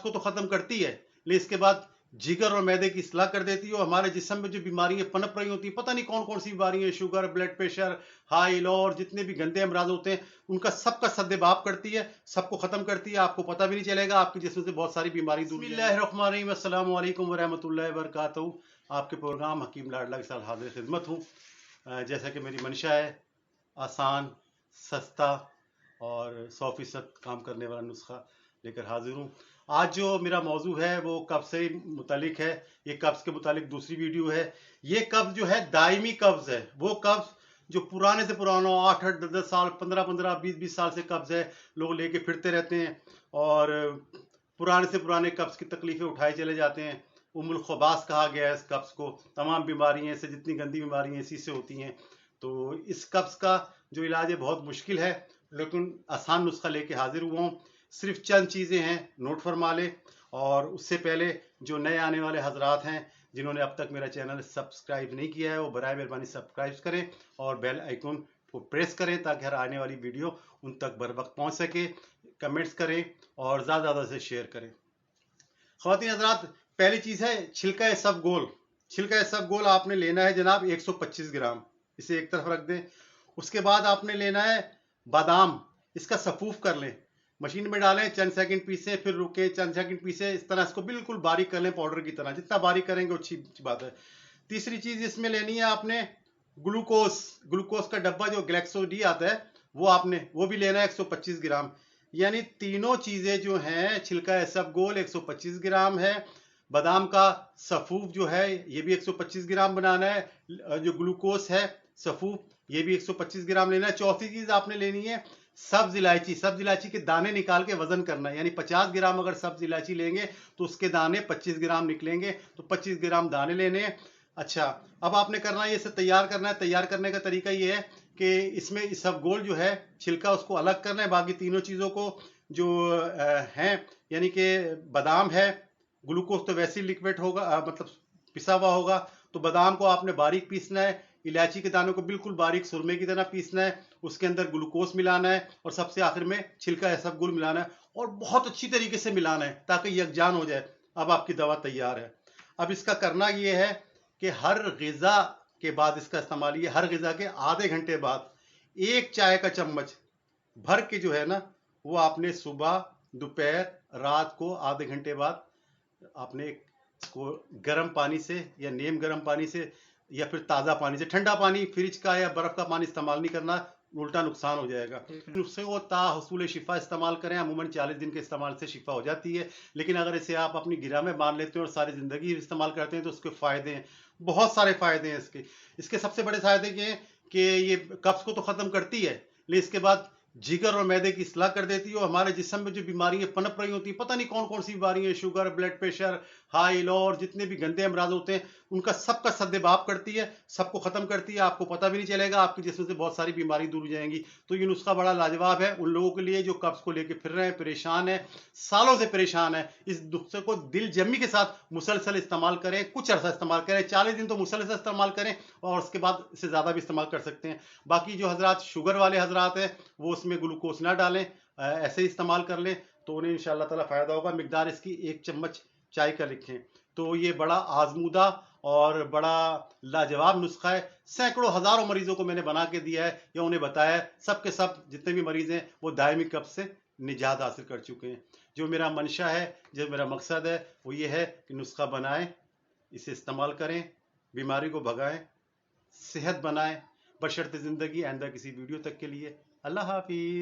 को तो ख़त्म करती है, लेकिन इसके बाद जिगर और मैदे की इस्लाह कर देती है और हमारे जिस्म में जो बीमारियां पनप रही होती है, पता नहीं कौन कौन सी बीमारियां, sugar, blood pressure, high low और जितने भी गंदे अमराज होते हैं, उनका सबका सद्देबाप करती है, सबको ख़त्म करती है। आपको पता भी नहीं चलेगा, आपके जिस्म से बहुत सारी बीमारी दूर। बिस्मिल्लाहिर्रहमानिर्रहीम, अस्सलामु अलैकुम वरहमतुल्लाहि वबरकातुहू। आपके प्रोग्राम हकीम लाडला के साथ हाजिर खिदमत हूँ। जैसा कि मेरी मंशा है, आसान, सस्ता और 100% काम करने वाला नुस्खा लेकर हाजिर हूँ। आज जो मेरा मौजू है वो कब्ज़ से मुतालिक है। ये कब्ज़ के मुतालिक दूसरी वीडियो है। ये कब्ज़ जो है दायमी कब्ज़ है, वो कब्ज़ जो पुराने से पुराना 8-8, 10-10 साल, 15-15, 20-20 साल से कब्ज़ है, लोग लेके फिरते रहते हैं और पुराने से पुराने कब्ज़ की तकलीफ़ें उठाए चले जाते हैं। उम्मुल ख़ुबास कहा गया है इस कब्ज़ को। तमाम बीमारियाँ से, जितनी गंदी बीमारियाँ इसी से होती हैं। तो इस कब्ज़ का जो इलाज है बहुत मुश्किल है, लेकिन आसान नुस्खा लेके हाजिर हुआ हूँ। सिर्फ चंद चीज़ें हैं, नोट फरमा ले। और उससे पहले जो नए आने वाले हजरात हैं, जिन्होंने अब तक मेरा चैनल सब्सक्राइब नहीं किया है, वो बराए मेहरबानी सब्सक्राइब करें और बेल आइकन को प्रेस करें ताकि हर आने वाली वीडियो उन तक बर वक्त पहुँच सके। कमेंट्स करें और ज़्यादा से शेयर करें। ख़वातीन हजरात, पहली चीज़ है छिलका सब गोल। छिलका सब गोल आपने लेना है जनाब 125 ग्राम, इसे एक तरफ रख दें। उसके बाद आपने लेना है बादाम, इसका सफूफ कर लें, मशीन में डालें, चंद सेकंड पीसें, फिर रुके, चंद सेकंड पीसें, इस तरह इसको बिल्कुल बारीक कर लें, पाउडर की तरह। जितना बारीक करेंगे अच्छी बात है। तीसरी चीज़ इसमें लेनी है आपने ग्लूकोज। ग्लूकोज का डब्बा जो ग्लैक्सो डी आता है, वो भी लेना है 125 ग्राम। यानी तीनों चीज़ें जो हैं, छिलका सब गोल 125 ग्राम है, बादाम का सफूफ जो है ये भी 125 ग्राम बनाना है, जो ग्लूकोज है सफूफ ये भी 125 ग्राम लेना है। चौथी चीज़ आपने लेनी है सब्ज इलायची। सब्ज इलायची के दाने निकाल के वजन करना है, यानी 50 ग्राम अगर सब्ज इलायची लेंगे तो उसके दाने 25 ग्राम निकलेंगे, तो 25 ग्राम दाने लेने हैं। अच्छा, अब आपने करना है, इसे तैयार करना है। तैयार करने का तरीका ये है कि इसमें इसबगोल जो है छिलका उसको अलग करना है, बाकी तीनों चीज़ों को जो हैं, यानी कि बादाम है, ग्लूकोज तो वैसे ही लिक्विड होगा, मतलब पिसा हुआ होगा, तो बादाम को आपने बारीक पीसना है, इलायची के दानों को बिल्कुल बारीक सुरमे की तरह पीसना है, उसके अंदर ग्लूकोज मिलाना है और सबसे आखिर में छिलका इसबगोल मिलाना है और बहुत अच्छी तरीके से मिलाना है ताकि यकजान हो जाए। अब आपकी दवा तैयार है। अब इसका करना ये है कि हर ग़िज़ा के बाद इसका इस्तेमाल, ये हर ग़िज़ा के आधे घंटे बाद एक चाय का चम्मच भर के जो है ना, वो आपने सुबह, दोपहर, रात को आधे घंटे बाद आपने इसको गर्म पानी से या नीम गर्म पानी से या फिर ताज़ा पानी से, ठंडा पानी फ्रिज का या बर्फ़ का पानी इस्तेमाल नहीं करना, उल्टा नुकसान हो जाएगा। उससे वो ताहुसूल शिफा इस्तेमाल करें। अमूमन 40 दिन के इस्तेमाल से शिफा हो जाती है, लेकिन अगर इसे आप अपनी गिरा में बांध लेते हैं और सारी ज़िंदगी इस्तेमाल करते हैं तो उसके फ़ायदे हैं, बहुत सारे फ़ायदे हैं इसके सबसे बड़े फ़ायदे ये हैं कि ये कब्ज़ को तो ख़त्म करती है, लेकिन इसके बाद जिगर और मैदे की इस्लाह कर देती है और हमारे जिस्म में जो बीमारियां पनप रही होती हैं, पता नहीं कौन कौन सी बीमारियां, sugar, blood pressure, high low और जितने भी गंदे अमराज होते हैं, उनका सबका सद्देबाप करती है, सबको ख़त्म करती है। आपको पता भी नहीं चलेगा, आपके जिस्म से बहुत सारी बीमारी दूर हो जाएंगी। तो ये नुस्खा बड़ा लाजवाब है उन लोगों के लिए जो कब्ज़ को लेकर फिर रहे हैं, परेशान है, सालों से परेशान है। इस नुस्खे को दिल जमी के साथ मुसलसल इस्तेमाल करें, कुछ अर्सा इस्तेमाल करें, 40 दिन तो मुसलसल इस्तेमाल करें और उसके बाद इससे ज़्यादा भी इस्तेमाल कर सकते हैं। बाकी जो हजरात शुगर वाले हजरात हैं, वो उसमें ग्लूकोज ना डालें, ऐसे ही इस्तेमाल कर लें तो उन्हें इंशाअल्लाह ताला फ़ायदा होगा। मिकदार इसकी 1 चम्मच चाय का लिखें। तो ये बड़ा आजमूदा और बड़ा लाजवाब नुस्खा है। सैकड़ों हज़ारों मरीजों को मैंने बना के दिया है या उन्हें बताया है, सब के सब जितने भी मरीज़ हैं वो दायमी कब्ज़ से निजात हासिल कर चुके हैं। जो मेरा मंशा है, जो मेरा मकसद है, वो ये है कि नुस्खा बनाएं, इसे इस्तेमाल करें, बीमारी को भगाएं, सेहत बनाएं, बशर्ते ज़िंदगी। आइंदा किसी वीडियो तक के लिए अल्लाह हाफ़िज़।